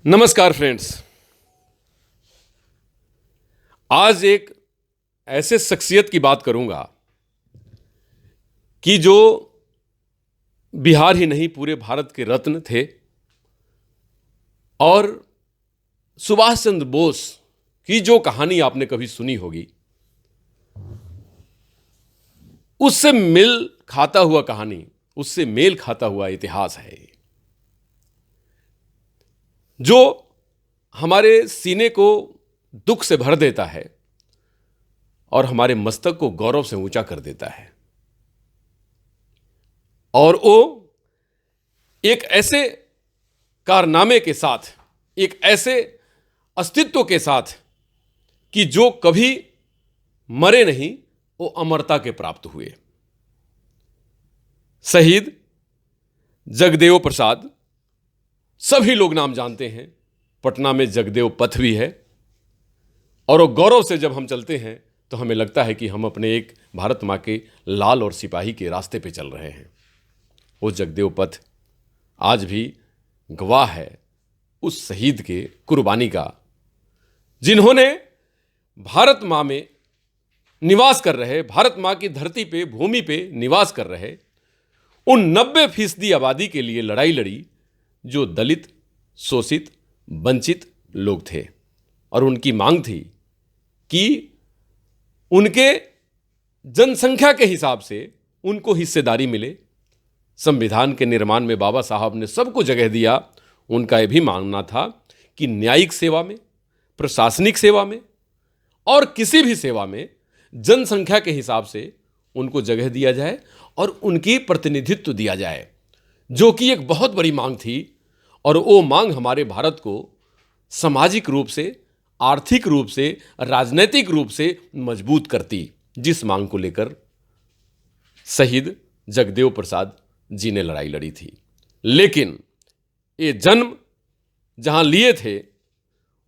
नमस्कार फ्रेंड्स। आज एक ऐसे शख्सियत की बात करूंगा कि जो बिहार ही नहीं पूरे भारत के रत्न थे और सुभाष चंद्र बोस की जो कहानी आपने कभी सुनी होगी उससे मेल खाता हुआ कहानी, उससे मेल खाता हुआ इतिहास है जो हमारे सीने को दुख से भर देता है और हमारे मस्तक को गौरव से ऊंचा कर देता है। और वो एक ऐसे कारनामे के साथ, एक ऐसे अस्तित्व के साथ कि जो कभी मरे नहीं, वो अमरता के प्राप्त हुए। शहीद जगदेव प्रसाद, सभी लोग नाम जानते हैं। पटना में जगदेव पथ भी है और वो गौरव से जब हम चलते हैं तो हमें लगता है कि हम अपने एक भारत माँ के लाल और सिपाही के रास्ते पे चल रहे हैं। वो जगदेव पथ आज भी गवाह है उस शहीद के कुर्बानी का, जिन्होंने भारत माँ में निवास कर रहे, भारत माँ की धरती पे, भूमि पे निवास कर रहे उन 90% आबादी के लिए लड़ाई लड़ी जो दलित, शोषित, वंचित लोग थे। और उनकी मांग थी कि उनके जनसंख्या के हिसाब से उनको हिस्सेदारी मिले। संविधान के निर्माण में बाबा साहब ने सबको जगह दिया। उनका यह भी मानना था कि न्यायिक सेवा में, प्रशासनिक सेवा में और किसी भी सेवा में जनसंख्या के हिसाब से उनको जगह दिया जाए और उनकी प्रतिनिधित्व दिया जाए, जो कि एक बहुत बड़ी मांग थी। और वो मांग हमारे भारत को सामाजिक रूप से, आर्थिक रूप से, राजनीतिक रूप से मजबूत करती, जिस मांग को लेकर शहीद जगदेव प्रसाद जी ने लड़ाई लड़ी थी। लेकिन ये जन्म जहां लिए थे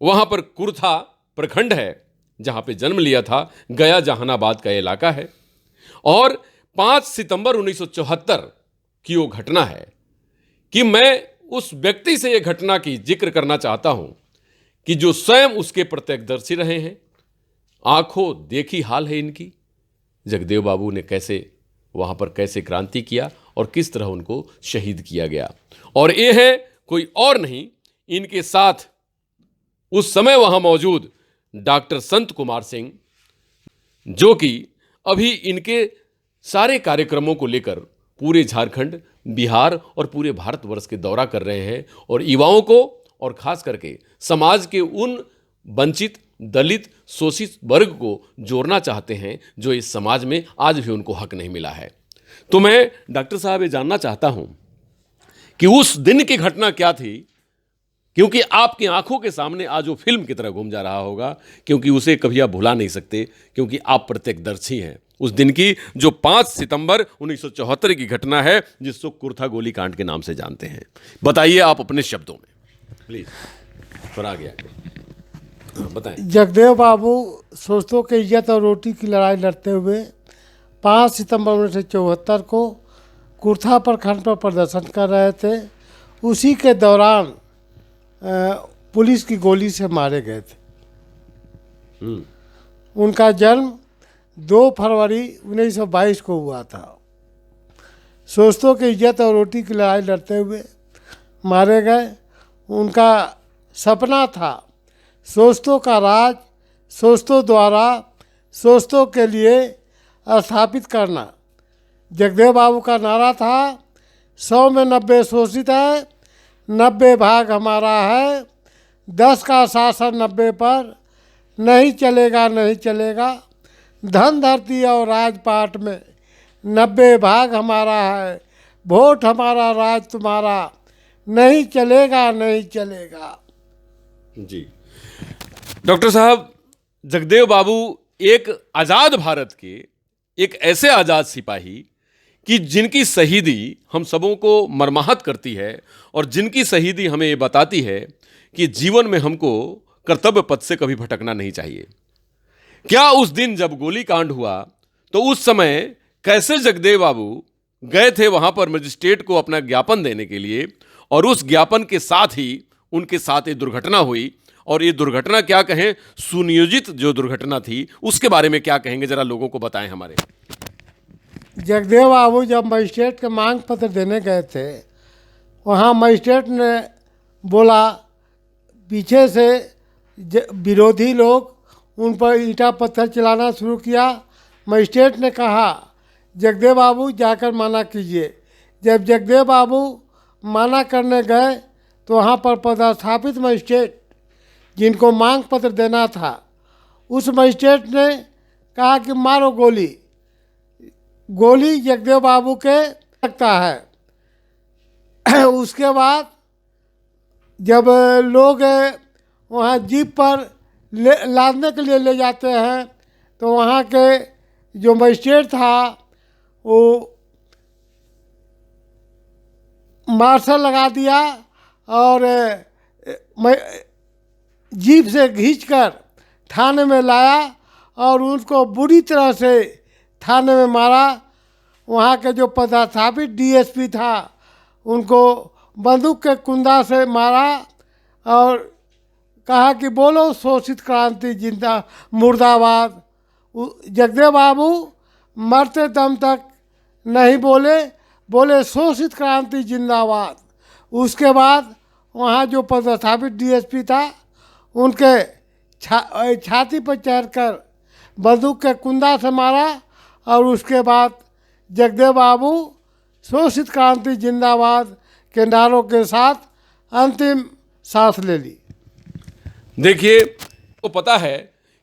वहां पर कुर्था प्रखंड है, जहां पे जन्म लिया था, गया जहानाबाद का इलाका है। और 5 सितंबर 1974 की वो घटना है कि मैं उस व्यक्ति से यह घटना की जिक्र करना चाहता हूं कि जो स्वयं उसके प्रत्यक्षदर्शी रहे हैं। आंखों देखी हाल है इनकी। जगदेव बाबू ने कैसे वहां पर कैसे क्रांति किया और किस तरह उनको शहीद किया गया। और ये है कोई और नहीं, इनके साथ उस समय वहां मौजूद डॉक्टर संत कुमार सिंह, जो कि अभी इनके सारे कार्यक्रमों को लेकर पूरे झारखंड, बिहार और पूरे भारतवर्ष के दौरा कर रहे हैं और युवाओं को और खास करके समाज के उन वंचित, दलित, शोषित वर्ग को जोड़ना चाहते हैं जो इस समाज में आज भी उनको हक नहीं मिला है। तो मैं डॉक्टर साहब ये जानना चाहता हूं कि उस दिन की घटना क्या थी, क्योंकि आपकी आंखों के सामने आज वो फिल्म की तरह घूम जा रहा होगा, क्योंकि उसे कभी आप भुला नहीं सकते, क्योंकि आप प्रत्यक्षदर्शी हैं उस दिन की, जो 5 सितंबर 1974 की घटना है, जिसको कुर्था गोलीकांड के नाम से जानते हैं। बताइए आप अपने शब्दों में प्लीज, थोड़ा आ गया बताएं। जगदेव बाबू शोषितों के इज्जत और रोटी की लड़ाई लड़ते हुए 5 सितंबर 1974 को कुर्था प्रखंड पर प्रदर्शन कर रहे थे। उसी के दौरान पुलिस की गोली से मारे गए थे। उनका जन्म 2 फरवरी 1922 को हुआ था। शोषितों की इज्जत और रोटी की लड़ाई लड़ते हुए मारे गए। उनका सपना था शोषितों का राज शोषितों द्वारा शोषितों के लिए स्थापित करना। जगदेव बाबू का नारा था 100 में 90 शोषित है, 90 भाग हमारा है, 10 का शासन 90 पर, नहीं चलेगा नहीं चलेगा, धन धरती और राजपाट में 90 भाग हमारा है, वोट हमारा राज तुम्हारा, नहीं चलेगा नहीं चलेगा। जी डॉक्टर साहब, जगदेव बाबू एक आज़ाद भारत के एक ऐसे आज़ाद सिपाही कि जिनकी शहीदी हम सबों को मर्माहत करती है और जिनकी शहीदी हमें ये बताती है कि जीवन में हमको कर्तव्य पथ से कभी भटकना नहीं चाहिए। क्या उस दिन जब गोलीकांड हुआ तो उस समय कैसे जगदेव बाबू गए थे वहां पर मजिस्ट्रेट को अपना ज्ञापन देने के लिए, और उस ज्ञापन के साथ ही उनके साथ ये दुर्घटना हुई, और ये दुर्घटना क्या कहें, सुनियोजित जो दुर्घटना थी, उसके बारे में क्या कहेंगे, जरा लोगों को बताएं हमारे। जगदेव बाबू जब मजिस्ट्रेट के मांग पत्र देने गए थे, वहाँ मजिस्ट्रेट ने बोला, पीछे से विरोधी लोग उन पर ईंटा पत्थर चलाना शुरू किया। मजिस्ट्रेट ने कहा जगदेव बाबू जाकर मना कीजिए। जब जगदेव बाबू मना करने गए तो वहाँ पर पदस्थापित मजिस्ट्रेट जिनको मांग पत्र देना था, उस मजिस्ट्रेट ने कहा कि मारो गोली। गोली जगदेव बाबू के लगता है। उसके बाद जब लोग वहाँ जीप पर लादने के लिए ले जाते हैं तो वहाँ के जो मजिस्ट्रेट था वो मार्शल लगा दिया और जीप से खींचकर थाने में लाया और उनको बुरी तरह से थाने में मारा। वहाँ के जो पदस्थापित डीएसपी था उनको बंदूक के कुंदा से मारा और कहा कि बोलो शोषित क्रांति जिंदा मुर्दाबाद। जगदेव बाबू मरते दम तक नहीं बोले शोषित क्रांति जिंदाबाद। उसके बाद वहाँ जो पदस्थापित डीएसपी था उनके छाती पर चढ़कर बंदूक के कुंदा से मारा और उसके बाद जगदेव बाबू शोषित क्रांति जिंदाबाद के नारों के साथ अंतिम सांस ले ली। देखिए, वो पता है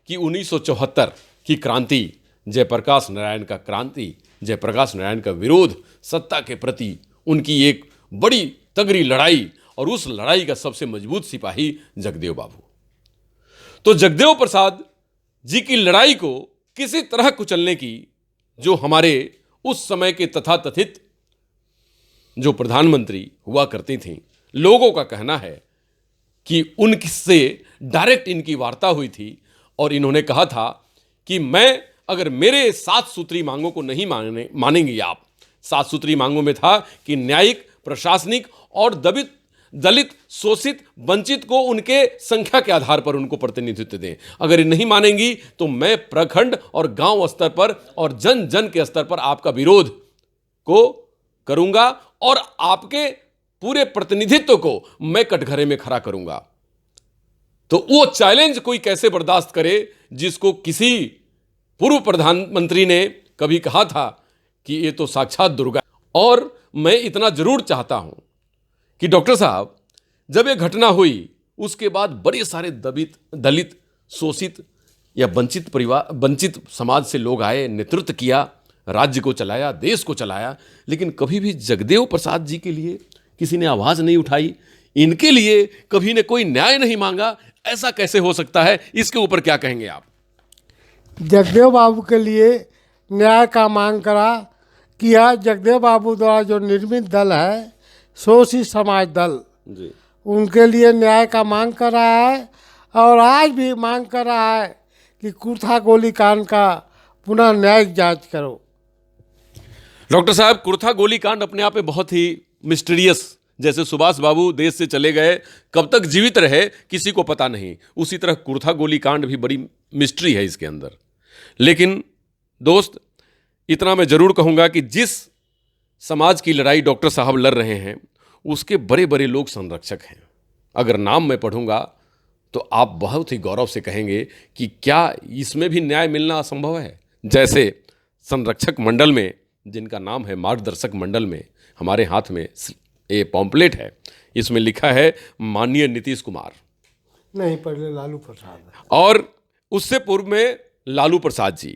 कि 1974 की क्रांति, जयप्रकाश नारायण का क्रांति, जयप्रकाश नारायण का विरोध, सत्ता के प्रति उनकी एक बड़ी तगड़ी लड़ाई, और उस लड़ाई का सबसे मजबूत सिपाही जगदेव बाबू। तो जगदेव प्रसाद जी की लड़ाई को किसी तरह कुचलने की जो हमारे उस समय के तथाकथित जो प्रधानमंत्री हुआ करती थीं, लोगों का कहना है कि उनसे डायरेक्ट इनकी वार्ता हुई थी और इन्होंने कहा था कि मैं अगर मेरे 7 सूत्री मांगों को नहीं मानेंगे आप। 7 सूत्री मांगों में था कि न्यायिक, प्रशासनिक और दलित, शोषित, वंचित को उनके संख्या के आधार पर उनको प्रतिनिधित्व दें। अगर ये नहीं मानेंगी तो मैं प्रखंड और गांव स्तर पर और जन जन के स्तर पर आपका विरोध को करूंगा और आपके पूरे प्रतिनिधित्व को मैं कटघरे में खड़ा करूंगा। तो वो चैलेंज कोई कैसे बर्दाश्त करे जिसको किसी पूर्व प्रधानमंत्री ने कभी कहा था कि ये तो साक्षात दुर्गा। और मैं इतना जरूर चाहता हूं कि डॉक्टर साहब, जब ये घटना हुई उसके बाद बड़े सारे दलित, शोषित या वंचित समाज से लोग आए, नेतृत्व किया, राज्य को चलाया, देश को चलाया, लेकिन कभी भी जगदेव प्रसाद जी के लिए किसी ने आवाज नहीं उठाई, इनके लिए कभी ने कोई न्याय नहीं मांगा। ऐसा कैसे हो सकता है? इसके ऊपर क्या कहेंगे आप? जगदेव बाबू के लिए न्याय का मांग किया। जगदेव बाबू द्वारा जो निर्मित दल है शोषित समाज दल जी, उनके लिए न्याय का मांग कर रहा है और आज भी मांग कर रहा है कि कुर्था गोलीकांड का पुनः न्यायिक जांच करो। डॉक्टर साहब, कुर्था गोलीकांड अपने आप में बहुत ही मिस्टीरियस, जैसे सुभाष बाबू देश से चले गए, कब तक जीवित रहे किसी को पता नहीं, उसी तरह कुर्था गोलीकांड भी बड़ी मिस्ट्री है इसके अंदर। लेकिन दोस्त, इतना मैं जरूर कहूँगा कि जिस समाज की लड़ाई डॉक्टर साहब लड़ रहे हैं उसके बड़े बड़े लोग संरक्षक हैं। अगर नाम मैं पढ़ूंगा तो आप बहुत ही गौरव से कहेंगे कि क्या इसमें भी न्याय मिलना असंभव है। जैसे संरक्षक मंडल में, जिनका नाम है मार्गदर्शक मंडल में, हमारे हाथ में ये पॉम्पलेट है, इसमें लिखा है माननीय नीतीश कुमार, नहीं पहले लालू प्रसाद, और उससे पूर्व में लालू प्रसाद जी,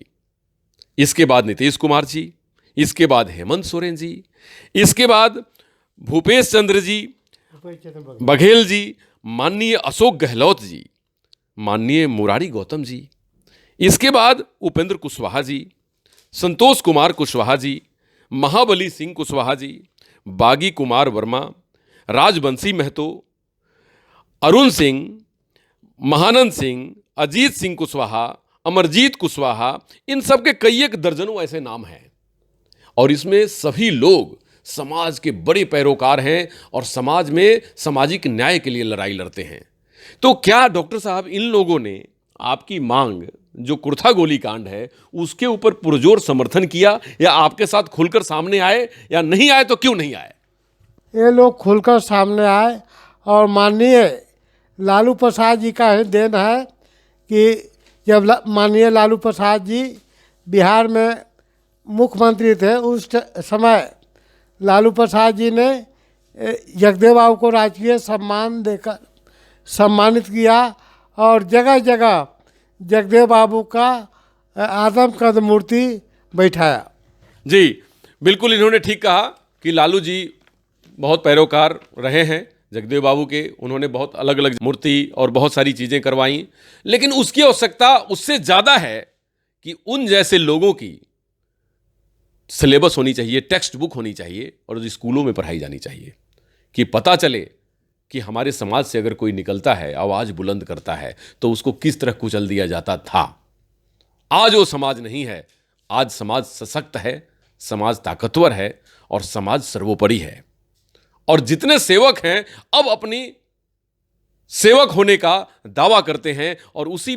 इसके बाद नीतीश कुमार जी, इसके बाद हेमंत सोरेन जी, इसके बाद भूपेश चंद्र जी बघेल जी, माननीय अशोक गहलोत जी, माननीय मुरारी गौतम जी, इसके बाद उपेंद्र कुशवाहा जी, संतोष कुमार कुशवाहा जी, महाबली सिंह कुशवाहा जी, बागी कुमार वर्मा, राजबंशी महतो, अरुण सिंह, महानंद सिंह, अजीत सिंह कुशवाहा, अमरजीत कुशवाहा, इन सब के कई एक दर्जनों ऐसे नाम हैं। और इसमें सभी लोग समाज के बड़े पैरोकार हैं और समाज में सामाजिक न्याय के लिए लड़ाई लड़ते हैं। तो क्या डॉक्टर साहब इन लोगों ने आपकी मांग जो कुर्था गोली कांड है उसके ऊपर पुरजोर समर्थन किया, या आपके साथ खुलकर सामने आए, या नहीं आए तो क्यों नहीं आए? ये लोग खुलकर सामने आए और माननीय लालू प्रसाद जी का ही देन है कि जब माननीय लालू प्रसाद जी बिहार में मुख्यमंत्री थे उस समय लालू प्रसाद जी ने जगदेव बाबू को राजकीय सम्मान देकर सम्मानित किया और जगह जगह जगदेव बाबू का आदम कद मूर्ति बैठाया। जी बिल्कुल, इन्होंने ठीक कहा कि लालू जी बहुत पैरोकार रहे हैं जगदेव बाबू के, उन्होंने बहुत अलग अलग मूर्ति और बहुत सारी चीज़ें करवाई, लेकिन उसकी आवश्यकता उससे ज़्यादा है कि उन जैसे लोगों की सिलेबस होनी चाहिए, टेक्स्ट बुक होनी चाहिए और स्कूलों में पढ़ाई जानी चाहिए कि पता चले कि हमारे समाज से अगर कोई निकलता है, आवाज़ बुलंद करता है, तो उसको किस तरह कुचल दिया जाता था। आज वो समाज नहीं है, आज समाज सशक्त है, समाज ताकतवर है और समाज सर्वोपरि है। और जितने सेवक हैं अब अपनी सेवक होने का दावा करते हैं और उसी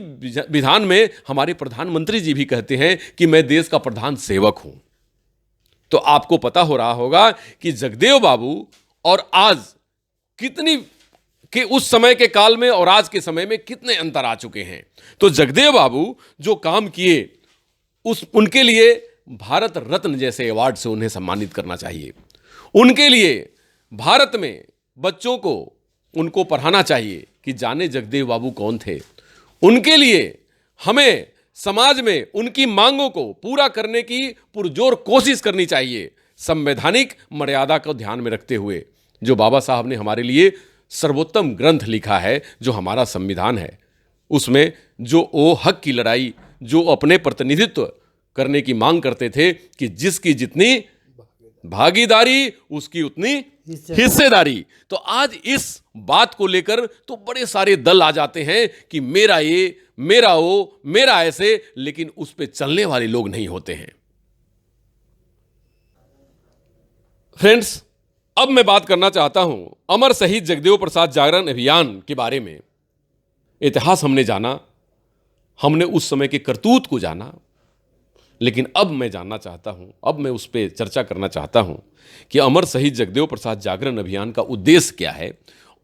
विधान में हमारे प्रधानमंत्री जी भी कहते हैं कि मैं देश का प्रधान सेवक हूं। तो आपको पता हो रहा होगा कि जगदेव बाबू और आज कितनी कि उस समय के काल में और आज के समय में कितने अंतर आ चुके हैं। तो जगदेव बाबू जो काम किए उनके लिए भारत रत्न जैसे अवार्ड से उन्हें सम्मानित करना चाहिए। उनके लिए भारत में बच्चों को उनको पढ़ाना चाहिए कि जाने जगदेव बाबू कौन थे। उनके लिए हमें समाज में उनकी मांगों को पूरा करने की पुरजोर कोशिश करनी चाहिए, संवैधानिक मर्यादा को ध्यान में रखते हुए। जो बाबा साहब ने हमारे लिए सर्वोत्तम ग्रंथ लिखा है, जो हमारा संविधान है, उसमें जो वो हक की लड़ाई, जो अपने प्रतिनिधित्व करने की मांग करते थे कि जिसकी जितनी भागीदारी उसकी उतनी हिस्सेदारी। तो आज इस बात को लेकर तो बड़े सारे दल आ जाते हैं कि मेरा ये, मेरा वो, मेरा ऐसे, लेकिन उस पे चलने वाले लोग नहीं होते हैं। फ्रेंड्स, अब मैं बात करना चाहता हूं अमर शहीद जगदेव प्रसाद जागरण अभियान के बारे में। इतिहास हमने जाना, हमने उस समय के करतूत को जाना, लेकिन अब मैं जानना चाहता हूं, अब मैं उस पर चर्चा करना चाहता हूं कि अमर शहीद जगदेव प्रसाद जागरण अभियान का उद्देश्य क्या है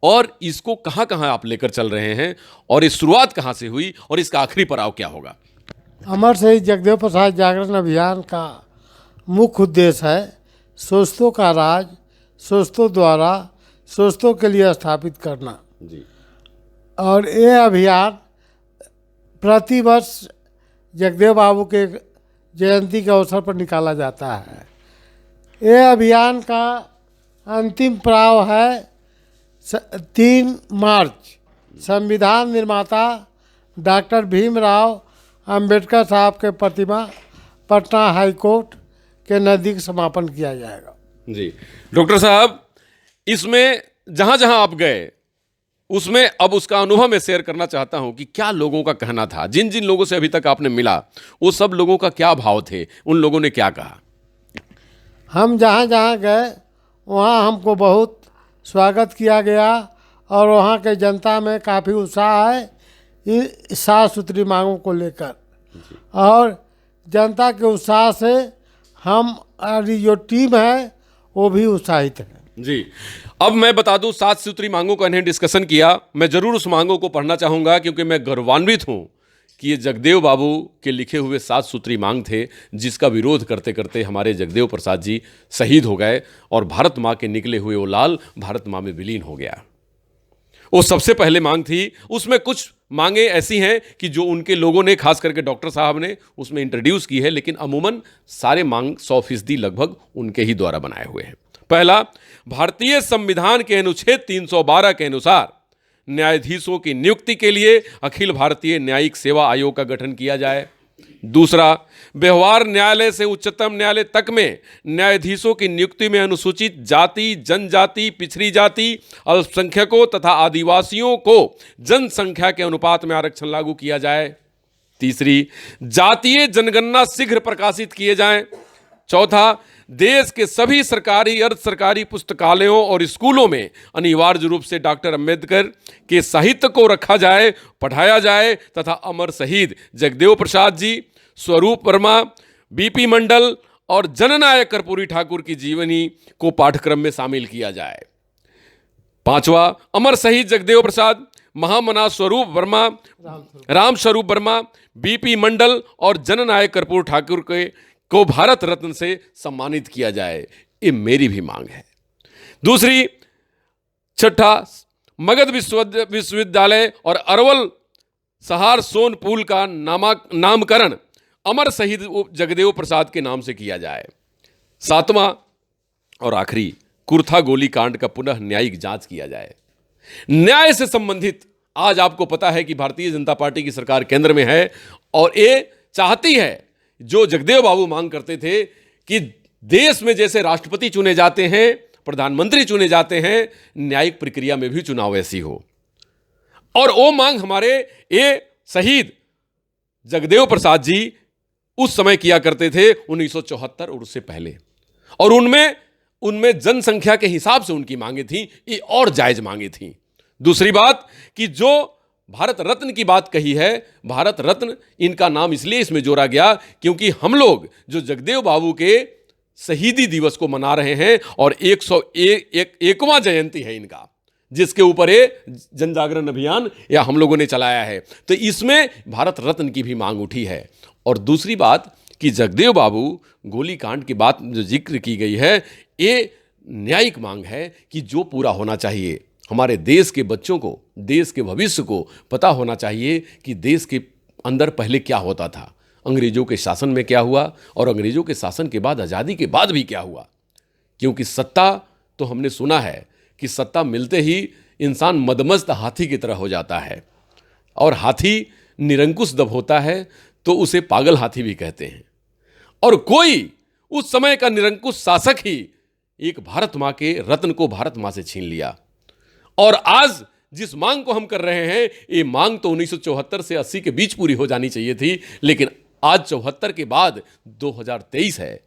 और इसको कहां कहां आप लेकर चल रहे हैं और इस शुरुआत कहां से हुई और इसका आखिरी पड़ाव क्या होगा। अमर शहीद जगदेव प्रसाद जागरण अभियान का मुख्य उद्देश्य है शोषितों का राज शोषितों द्वारा शोषितों के लिए स्थापित करना जी। और ये अभियान प्रतिवर्ष जगदेव बाबू के जयंती के अवसर पर निकाला जाता है। ये अभियान का अंतिम पड़ाव है 3 मार्च संविधान निर्माता डॉक्टर भीमराव अंबेडकर साहब के प्रतिमा पटना हाई कोर्ट के नज़दीक समापन किया जाएगा। जी डॉक्टर साहब, इसमें जहां जहां आप गए उसमें अब उसका अनुभव मैं शेयर करना चाहता हूं कि क्या लोगों का कहना था, जिन जिन लोगों से अभी तक आपने मिला वो सब लोगों का क्या भाव थे, उन लोगों ने क्या कहा। हम जहाँ जहाँ गए वहाँ हमको बहुत स्वागत किया गया और वहाँ के जनता में काफ़ी उत्साह है इन साफ सुथरी मांगों को लेकर, और जनता के उत्साह से हमारी जो टीम है वो भी उत्साहित है। जी, अब मैं बता दूं, 7 सूत्री मांगों का इन्हें डिस्कशन किया। मैं जरूर उस मांगों को पढ़ना चाहूंगा क्योंकि मैं गौरवान्वित हूं कि ये जगदेव बाबू के लिखे हुए 7 सूत्री मांग थे, जिसका विरोध करते करते हमारे जगदेव प्रसाद जी शहीद हो गए और भारत माँ के निकले हुए वो लाल भारत माँ में विलीन हो गया। वो सबसे पहले मांग थी। उसमें कुछ मांगे ऐसी हैं कि जो उनके लोगों ने, खास करके डॉक्टर साहब ने उसमें इंट्रोड्यूस की है, लेकिन अमूमन सारे मांग 100% लगभग उनके ही द्वारा बनाए हुए हैं। पहला, भारतीय संविधान के अनुच्छेद 312 के अनुसार न्यायाधीशों की नियुक्ति के लिए अखिल भारतीय न्यायिक सेवा आयोग का गठन किया जाए। दूसरा, व्यवहार न्यायालय से उच्चतम न्यायालय तक में न्यायाधीशों की नियुक्ति में अनुसूचित जाति, जनजाति, पिछड़ी जाति, अल्पसंख्यकों तथा आदिवासियों को जनसंख्या के अनुपात में आरक्षण लागू किया जाए। तीसरी, जातीय जनगणना शीघ्र प्रकाशित किए जाएं। चौथा, देश के सभी सरकारी अर्ध सरकारी पुस्तकालयों और स्कूलों में अनिवार्य रूप से डॉक्टर अंबेडकर के साहित्य को रखा जाए, पढ़ाया जाए तथा अमर शहीद जगदेव प्रसाद जी, स्वरूप वर्मा, बीपी मंडल और जननायक कर्पूरी ठाकुर की जीवनी को पाठ्यक्रम में शामिल किया जाए। पांचवा, अमर शहीद जगदेव प्रसाद, महामना स्वरूप वर्मा, राम स्वरूप वर्मा, बीपी मंडल और जननायक कर्पूरी ठाकुर को भारत रत्न से सम्मानित किया जाए। ये मेरी भी मांग है। दूसरी, छठा, मगध विश्वविद्यालय और अरवल सहार सोन पुल का नामकरण अमर शहीद जगदेव प्रसाद के नाम से किया जाए। सातवां और आखिरी, कुर्था गोलीकांड का पुनः न्यायिक जांच किया जाए। न्याय से संबंधित आज आपको पता है कि भारतीय जनता पार्टी की सरकार केंद्र में है और ये चाहती है, जो जगदेव बाबू मांग करते थे कि देश में जैसे राष्ट्रपति चुने जाते हैं, प्रधानमंत्री चुने जाते हैं, न्यायिक प्रक्रिया में भी चुनाव ऐसी हो। और वो मांग हमारे ये शहीद जगदेव प्रसाद जी उस समय किया करते थे 1974 और उससे पहले, और उनमें जनसंख्या के हिसाब से उनकी मांगे थी, ये और जायज मांगे थी। दूसरी बात कि जो भारत रत्न की बात कही है, भारत रत्न इनका नाम इसलिए इसमें जोड़ा गया क्योंकि हम लोग जो जगदेव बाबू के शहीदी दिवस को मना रहे हैं और 101वां जयंती है इनका, जिसके ऊपर ये जन जागरण अभियान या हम लोगों ने चलाया है, तो इसमें भारत रत्न की भी मांग उठी है। और दूसरी बात कि जगदेव बाबू गोलीकांड की बात जो जिक्र की गई है, ये न्यायिक मांग है कि जो पूरा होना चाहिए। हमारे देश के बच्चों को, देश के भविष्य को पता होना चाहिए कि देश के अंदर पहले क्या होता था, अंग्रेजों के शासन में क्या हुआ और अंग्रेजों के शासन के बाद, आज़ादी के बाद भी क्या हुआ। क्योंकि सत्ता तो हमने सुना है कि सत्ता मिलते ही इंसान मदमस्त हाथी की तरह हो जाता है, और हाथी निरंकुश जब होता है तो उसे पागल हाथी भी कहते हैं। और कोई उस समय का निरंकुश शासक ही एक भारत माँ के रत्न को भारत माँ से छीन लिया। और आज जिस मांग को हम कर रहे हैं, ये मांग तो 1974 से 80 के बीच पूरी हो जानी चाहिए थी, लेकिन आज 74 के बाद 2023 है।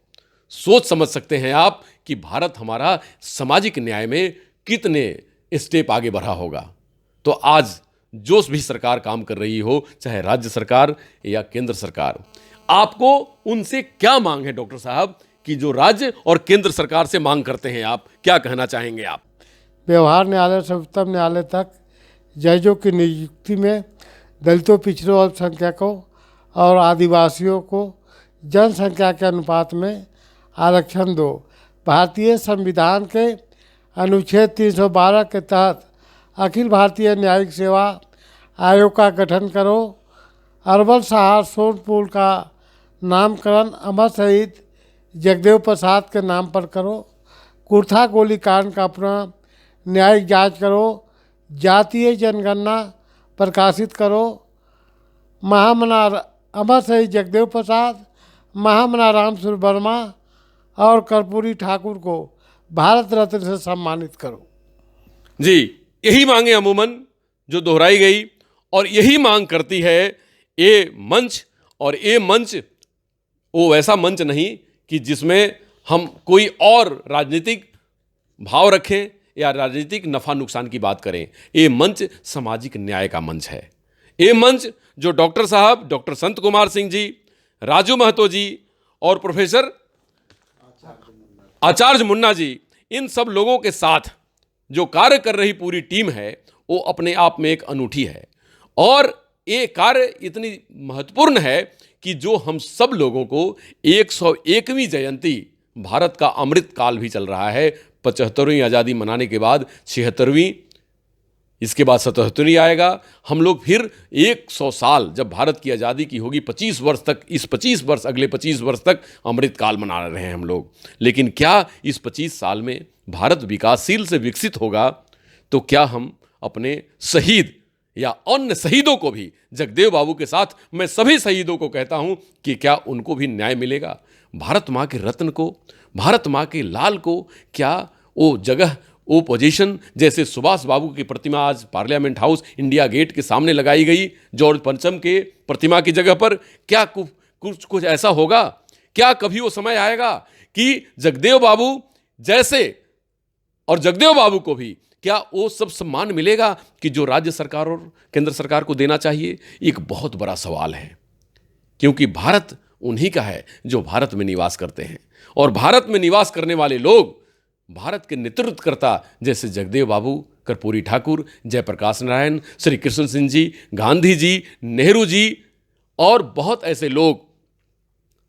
सोच समझ सकते हैं आप कि भारत हमारा सामाजिक न्याय में कितने स्टेप आगे बढ़ा होगा। तो आज जो भी सरकार काम कर रही हो, चाहे राज्य सरकार या केंद्र सरकार, आपको उनसे क्या मांग है डॉक्टर साहब, कि जो राज्य और केंद्र सरकार से मांग करते हैं, आप क्या कहना चाहेंगे? आप व्यवहार न्यायालय से उच्चतम न्यायालय तक जजों की नियुक्ति में दलितों, पिछड़ों, अल्पसंख्यकों और आदिवासियों को जनसंख्या के अनुपात में आरक्षण दो। भारतीय संविधान के अनुच्छेद 312 के तहत अखिल भारतीय न्यायिक सेवा आयोग का गठन करो। अरवल सहार सोन पुल का नामकरण अमर शहीद जगदेव प्रसाद के नाम पर करो। कुर्था गोलीकांड का पुनः न्यायिक जांच करो। जातीय जनगणना प्रकाशित करो। महामना अमर शहीद जगदेव प्रसाद, महामना राम स्वरूप वर्मा और कर्पूरी ठाकुर को भारत रत्न से सम्मानित करो। जी, यही मांगे अमूमन जो दोहराई गई, और यही मांग करती है ये मंच। और ये मंच वो वैसा मंच नहीं कि जिसमें हम कोई और राजनीतिक भाव रखें या राजनीतिक नफा नुकसान की बात करें। ये मंच सामाजिक न्याय का मंच है। ये मंच जो डॉक्टर साहब, डॉक्टर संत कुमार सिंह जी, राजू महतो जी और प्रोफेसर आचार्य मुन्ना जी, इन सब लोगों के साथ जो कार्य कर रही पूरी टीम है, वो अपने आप में एक अनूठी है। और ये कार्य इतनी महत्वपूर्ण है कि जो हम सब लोगों को 101वीं जयंती, भारत का अमृत काल भी चल रहा है। 75वीं आज़ादी मनाने के बाद 76वीं, इसके बाद 77वीं आएगा। हम लोग फिर 100 साल, जब भारत की आज़ादी की होगी, 25 वर्ष तक, इस 25 वर्ष, अगले 25 वर्ष तक अमृत काल मना रहे हैं हम लोग। लेकिन क्या इस 25 साल में भारत विकासशील से विकसित होगा? तो क्या हम अपने शहीद या अन्य शहीदों को भी, जगदेव बाबू के साथ मैं सभी शहीदों को कहता हूं कि क्या उनको भी न्याय मिलेगा? भारत माँ के रत्न को, भारत माँ के लाल को क्या वो जगह, वो पोजीशन, जैसे सुभाष बाबू की प्रतिमा आज पार्लियामेंट हाउस, इंडिया गेट के सामने लगाई गई जॉर्ज पंचम के प्रतिमा की जगह पर, क्या कुछ ऐसा होगा? क्या कभी वो समय आएगा कि जगदेव बाबू जैसे और जगदेव बाबू को भी क्या वो सब सम्मान मिलेगा कि जो राज्य सरकार और केंद्र सरकार को देना चाहिए? एक बहुत बड़ा सवाल है, क्योंकि भारत उन्हीं का है जो भारत में निवास करते हैं, और भारत में निवास करने वाले लोग भारत के नेतृत्वकर्ता जैसे जगदेव बाबू, कर्पूरी ठाकुर, जयप्रकाश नारायण, श्री कृष्ण सिंह जी, गांधी जी, नेहरू जी और बहुत ऐसे लोग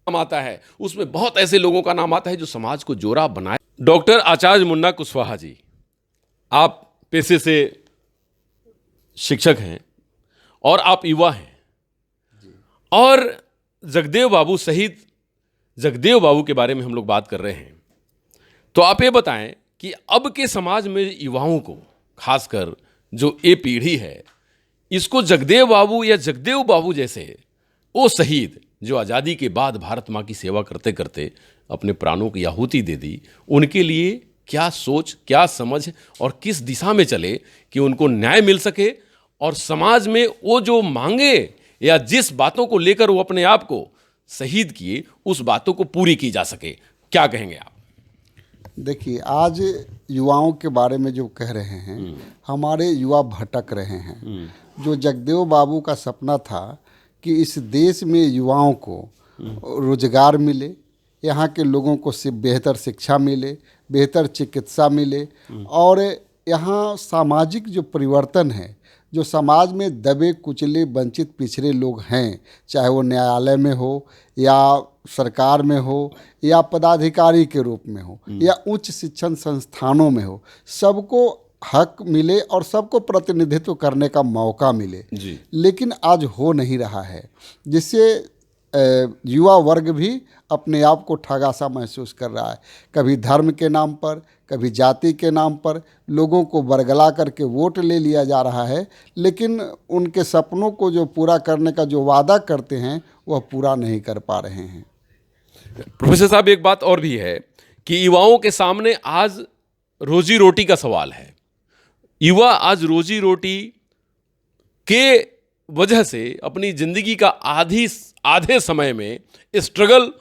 नाम आता है, उसमें बहुत ऐसे लोगों का नाम आता है जो समाज को जोड़ा बनाए। डॉक्टर आचार्य मुन्ना कुशवाहा जी, आप पेशे से शिक्षक हैं और आप युवा हैं, और जगदेव बाबू सहित जगदेव बाबू के बारे में हम लोग बात कर रहे हैं, तो आप ये बताएं कि अब के समाज में युवाओं को, खासकर जो ये पीढ़ी है, इसको जगदेव बाबू या जगदेव बाबू जैसे वो शहीद जो आज़ादी के बाद भारत माँ की सेवा करते करते अपने प्राणों की आहुति दे दी, उनके लिए क्या सोच, क्या समझ और किस दिशा में चले कि उनको न्याय मिल सके और समाज में वो जो मांगे या जिस बातों को लेकर वो अपने आप को शहीद किए, उस बातों को पूरी की जा सके? क्या कहेंगे आप? देखिए, आज युवाओं के बारे में जो कह रहे हैं, हमारे युवा भटक रहे हैं। जो जगदेव बाबू का सपना था कि इस देश में युवाओं को रोजगार मिले, यहाँ के लोगों को बेहतर शिक्षा मिले, बेहतर चिकित्सा मिले, और यहाँ सामाजिक जो परिवर्तन है, जो समाज में दबे कुचले वंचित पिछड़े लोग हैं, चाहे वो न्यायालय में हो या सरकार में हो या पदाधिकारी के रूप में हो या उच्च शिक्षण संस्थानों में हो, सबको हक मिले और सबको प्रतिनिधित्व करने का मौका मिले जी। लेकिन आज हो नहीं रहा है, जिससे युवा वर्ग भी अपने आप को ठगा सा महसूस कर रहा है। कभी धर्म के नाम पर, कभी जाति के नाम पर लोगों को बरगला करके वोट ले लिया जा रहा है, लेकिन उनके सपनों को जो पूरा करने का जो वादा करते हैं वह पूरा नहीं कर पा रहे हैं। प्रोफेसर साहब, एक बात और भी है कि युवाओं के सामने आज रोजी रोटी का सवाल है। युवा आज रोजी रोटी के वजह से अपनी जिंदगी का आधे समय में स्ट्रगल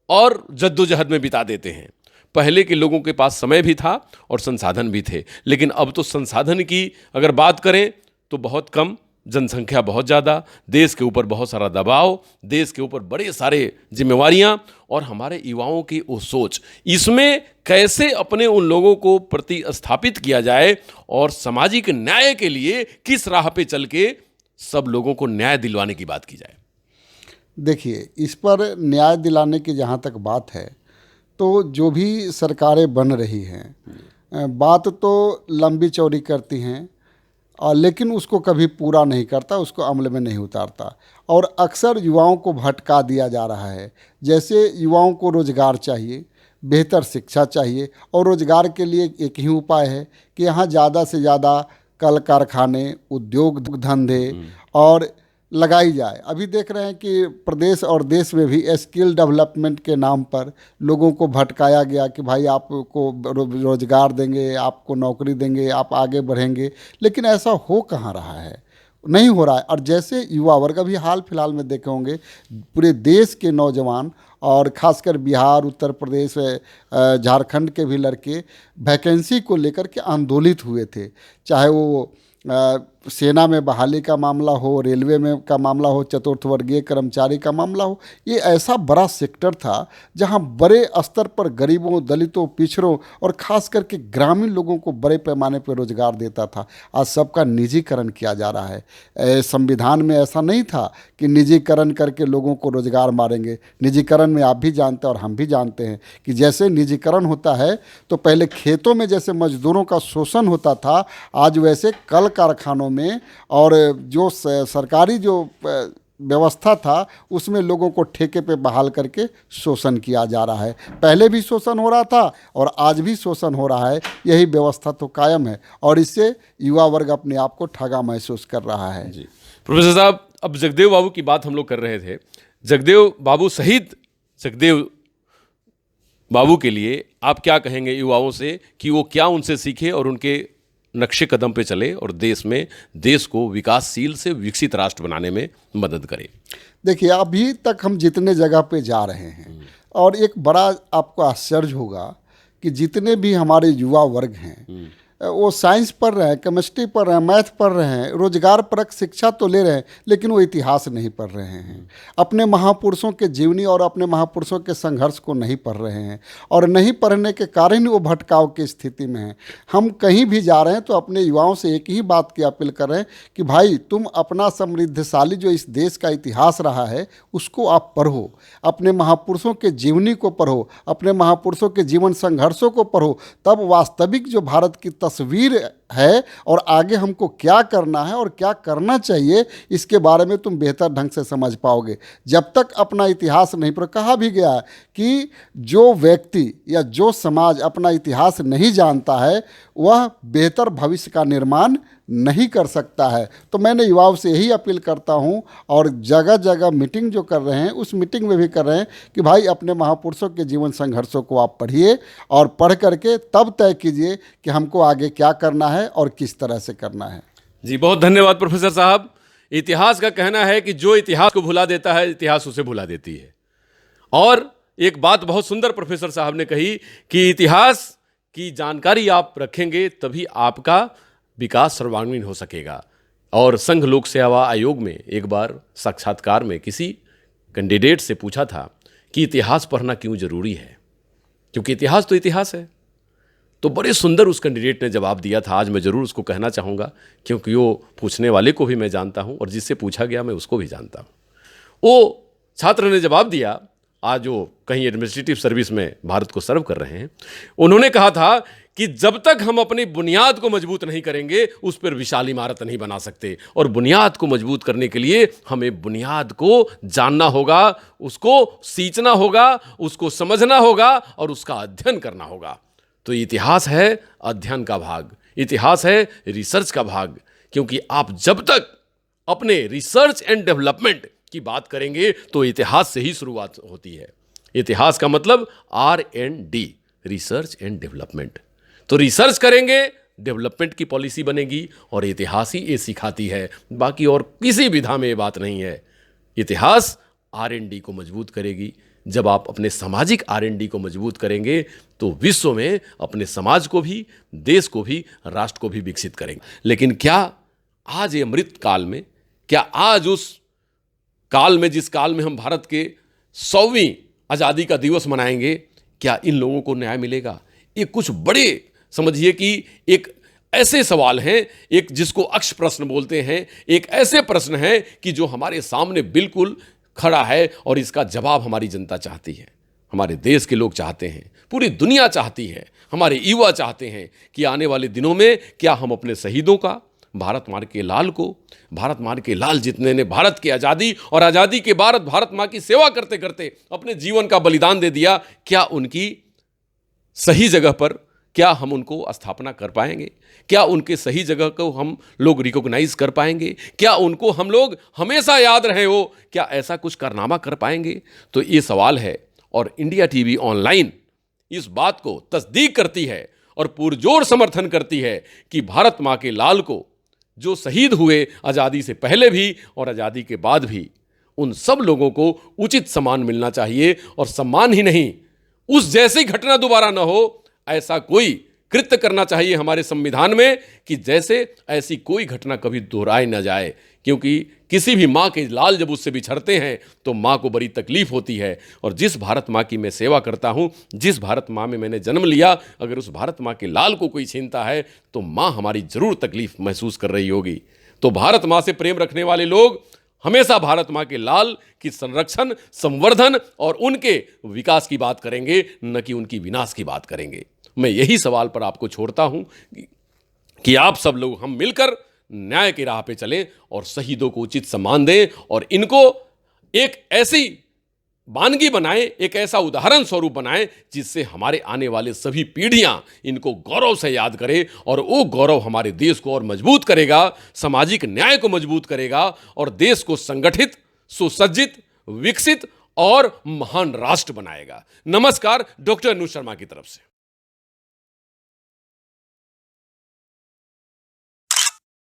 और जद्दोजहद में बिता देते हैं। पहले के लोगों के पास समय भी था और संसाधन भी थे, लेकिन अब तो संसाधन की अगर बात करें तो बहुत कम, जनसंख्या बहुत ज़्यादा, देश के ऊपर बहुत सारा दबाव, देश के ऊपर बड़े सारे जिम्मेवारियां, और हमारे युवाओं की वो सोच, इसमें कैसे अपने उन लोगों को प्रतिस्थापित किया जाए और सामाजिक न्याय के लिए किस राह पे चल के सब लोगों को न्याय दिलवाने की बात की जाए? देखिए, इस पर न्याय दिलाने की जहाँ तक बात है, तो जो भी सरकारें बन रही हैं, बात तो लंबी चौड़ी करती हैं, और लेकिन उसको कभी पूरा नहीं करता, उसको अमल में नहीं उतारता, और अक्सर युवाओं को भटका दिया जा रहा है। जैसे युवाओं को रोज़गार चाहिए, बेहतर शिक्षा चाहिए, और रोज़गार के लिए एक ही उपाय है कि यहाँ ज़्यादा से ज़्यादा कल कारखाने, उद्योग धंधे और लगाई जाए। अभी देख रहे हैं कि प्रदेश और देश में भी स्किल डेवलपमेंट के नाम पर लोगों को भटकाया गया कि भाई आपको रोजगार देंगे, आपको नौकरी देंगे, आप आगे बढ़ेंगे, लेकिन ऐसा हो कहाँ रहा है, नहीं हो रहा है। और जैसे युवा वर्ग, अभी हाल फिलहाल में देखे होंगे, पूरे देश के नौजवान और खासकर बिहार, उत्तर प्रदेश, झारखंड के भी लड़के वैकेंसी को लेकर के आंदोलित हुए थे, चाहे वो सेना में बहाली का मामला हो, रेलवे में का मामला हो, चतुर्थ वर्गीय कर्मचारी का मामला हो। ये ऐसा बड़ा सेक्टर था जहां बड़े स्तर पर गरीबों, दलितों, पिछड़ों और खास करके ग्रामीण लोगों को बड़े पैमाने पर रोजगार देता था। आज सबका निजीकरण किया जा रहा है। संविधान में ऐसा नहीं था कि निजीकरण करके लोगों को रोजगार मारेंगे। निजीकरण में आप भी जानते हैं और हम भी जानते हैं कि जैसे निजीकरण होता है तो पहले खेतों में जैसे मजदूरों का शोषण होता था, आज वैसे कल कारखानों में और जो सरकारी जो व्यवस्था था उसमें लोगों को ठेके पे बहाल करके शोषण किया जा रहा है। पहले भी शोषण हो रहा था और आज भी शोषण हो रहा है। यही व्यवस्था तो कायम है और इससे युवा वर्ग अपने आप को ठगा महसूस कर रहा है। जी प्रोफेसर साहब, अब जगदेव बाबू की बात हम लोग कर रहे थे। जगदेव बाबू शहीद जगदेव बाबू के लिए आप क्या कहेंगे युवाओं से कि वो क्या उनसे सीखे और उनके नक्शे कदम पे चले और देश को विकासशील से विकसित राष्ट्र बनाने में मदद करे। देखिए, अभी तक हम जितने जगह पे जा रहे हैं, और एक बड़ा आपको आश्चर्य होगा कि जितने भी हमारे युवा वर्ग हैं वो साइंस पढ़ रहे हैं, केमिस्ट्री पढ़ रहे हैं, मैथ पढ़ रहे हैं, रोजगार परक शिक्षा तो ले रहे हैं, लेकिन वो इतिहास नहीं पढ़ रहे हैं। अपने महापुरुषों के जीवनी और अपने महापुरुषों के संघर्ष को नहीं पढ़ रहे हैं, और नहीं पढ़ने के कारण वो भटकाव की स्थिति में हैं। हम कहीं भी जा रहे हैं तो अपने युवाओं से एक ही बात की अपील कर रहे हैं कि भाई, तुम अपना समृद्धशाली जो इस देश का इतिहास रहा है उसको आप पढ़ो, अपने महापुरुषों के जीवनी को पढ़ो, अपने महापुरुषों के जीवन संघर्षों को पढ़ो। तब वास्तविक जो भारत की तस्वीर है और आगे हमको क्या करना है और क्या करना चाहिए, इसके बारे में तुम बेहतर ढंग से समझ पाओगे। जब तक अपना इतिहास नहीं पढ़ो, कहा भी गया है कि जो व्यक्ति या जो समाज अपना इतिहास नहीं जानता है वह बेहतर भविष्य का निर्माण नहीं कर सकता है। तो मैंने युवाओं से यही अपील करता हूं, और जगह जगह मीटिंग जो कर रहे हैं उस मीटिंग में भी कर रहे हैं कि भाई, अपने महापुरुषों के जीवन संघर्षों को आप पढ़िए, और पढ़ करके तब तय कीजिए कि हमको आगे क्या करना है और किस तरह से करना है। जी, बहुत धन्यवाद प्रोफेसर साहब। इतिहास का कहना है कि जो इतिहास को भुला देता है, इतिहास उसे भुला देती है। और एक बात बहुत सुंदर प्रोफेसर साहब ने कही कि इतिहास की जानकारी आप रखेंगे तभी आपका विकास सर्वांगीण हो सकेगा। और संघ लोक सेवा आयोग में एक बार साक्षात्कार में किसी कैंडिडेट से पूछा था कि इतिहास पढ़ना क्यों जरूरी है, क्योंकि इतिहास तो इतिहास है। तो बड़े सुंदर उस कैंडिडेट ने जवाब दिया था। आज मैं ज़रूर उसको कहना चाहूँगा, क्योंकि वो पूछने वाले को भी मैं जानता हूँ और जिससे पूछा गया मैं उसको भी जानता हूँ। वो छात्र ने जवाब दिया, आज वो कहीं एडमिनिस्ट्रेटिव सर्विस में भारत को सर्व कर रहे हैं। उन्होंने कहा था कि जब तक हम अपनी बुनियाद को मजबूत नहीं करेंगे उस पर विशाल इमारत नहीं बना सकते, और बुनियाद को मजबूत करने के लिए हमें बुनियाद को जानना होगा, उसको सींचना होगा, उसको समझना होगा और उसका अध्ययन करना होगा। तो इतिहास है अध्ययन का भाग, इतिहास है रिसर्च का भाग, क्योंकि आप जब तक अपने रिसर्च एंड डेवलपमेंट की बात करेंगे तो इतिहास से ही शुरुआत होती है। इतिहास का मतलब R&D, रिसर्च एंड डेवलपमेंट। तो रिसर्च करेंगे, डेवलपमेंट की पॉलिसी बनेगी, और इतिहास ही ये सिखाती है, बाकी और किसी विधा में ये बात नहीं है। इतिहास R&D को मजबूत करेगी। जब आप अपने सामाजिक R&D को मजबूत करेंगे तो विश्व में अपने समाज को भी, देश को भी, राष्ट्र को भी विकसित करेंगे। लेकिन क्या आज ये अमृत काल में, क्या आज उस काल में जिस काल में हम भारत के 100वीं आज़ादी का दिवस मनाएंगे, क्या इन लोगों को न्याय मिलेगा? ये कुछ बड़े, समझिए कि एक ऐसे सवाल हैं, एक जिसको अक्ष प्रश्न बोलते हैं, एक ऐसे प्रश्न हैं कि जो हमारे सामने बिल्कुल खड़ा है, और इसका जवाब हमारी जनता चाहती है, हमारे देश के लोग चाहते हैं, पूरी दुनिया चाहती है, हमारे युवा चाहते हैं कि आने वाले दिनों में क्या हम अपने शहीदों का, भारत माँ के लाल को, भारत माँ के लाल जितने ने भारत की आज़ादी और आज़ादी के बाद भारत माँ की सेवा करते करते अपने जीवन का बलिदान दे दिया, क्या उनकी सही जगह पर, क्या हम उनको स्थापना कर पाएंगे? क्या उनके सही जगह को हम लोग रिकॉग्नाइज कर पाएंगे? क्या उनको हम लोग हमेशा याद रहे हो? क्या ऐसा कुछ कारनामा कर पाएंगे? तो ये सवाल है, और इंडिया टीवी ऑनलाइन इस बात को तस्दीक करती है और पुरजोर समर्थन करती है कि भारत माँ के लाल को, जो शहीद हुए आज़ादी से पहले भी और आज़ादी के बाद भी, उन सब लोगों को उचित सम्मान मिलना चाहिए। और सम्मान ही नहीं, उस जैसी घटना दोबारा न हो, ऐसा कोई कृत्य करना चाहिए हमारे संविधान में कि जैसे ऐसी कोई घटना कभी दोहराई न जाए। क्योंकि किसी भी माँ के लाल जब उससे बिछड़ते हैं तो माँ को बड़ी तकलीफ होती है। और जिस भारत माँ की मैं सेवा करता हूँ, जिस भारत माँ में मैंने जन्म लिया, अगर उस भारत माँ के लाल को कोई छीनता है तो माँ हमारी जरूर तकलीफ महसूस कर रही होगी। तो भारत माँ से प्रेम रखने वाले लोग हमेशा भारत माँ के लाल की संरक्षण, संवर्धन और उनके विकास की बात करेंगे, न कि उनकी विनाश की बात करेंगे। मैं यही सवाल पर आपको छोड़ता हूं कि आप सब लोग हम मिलकर न्याय की राह पे चलें और शहीदों को उचित सम्मान दें, और इनको एक ऐसी वानगी बनाएं, एक ऐसा उदाहरण स्वरूप बनाएं जिससे हमारे आने वाले सभी पीढ़ियां इनको गौरव से याद करें, और वो गौरव हमारे देश को और मजबूत करेगा, सामाजिक न्याय को मजबूत करेगा और देश को संगठित, सुसज्जित, विकसित और महान राष्ट्र बनाएगा। नमस्कार, डॉक्टर अनुज शर्मा की तरफ से।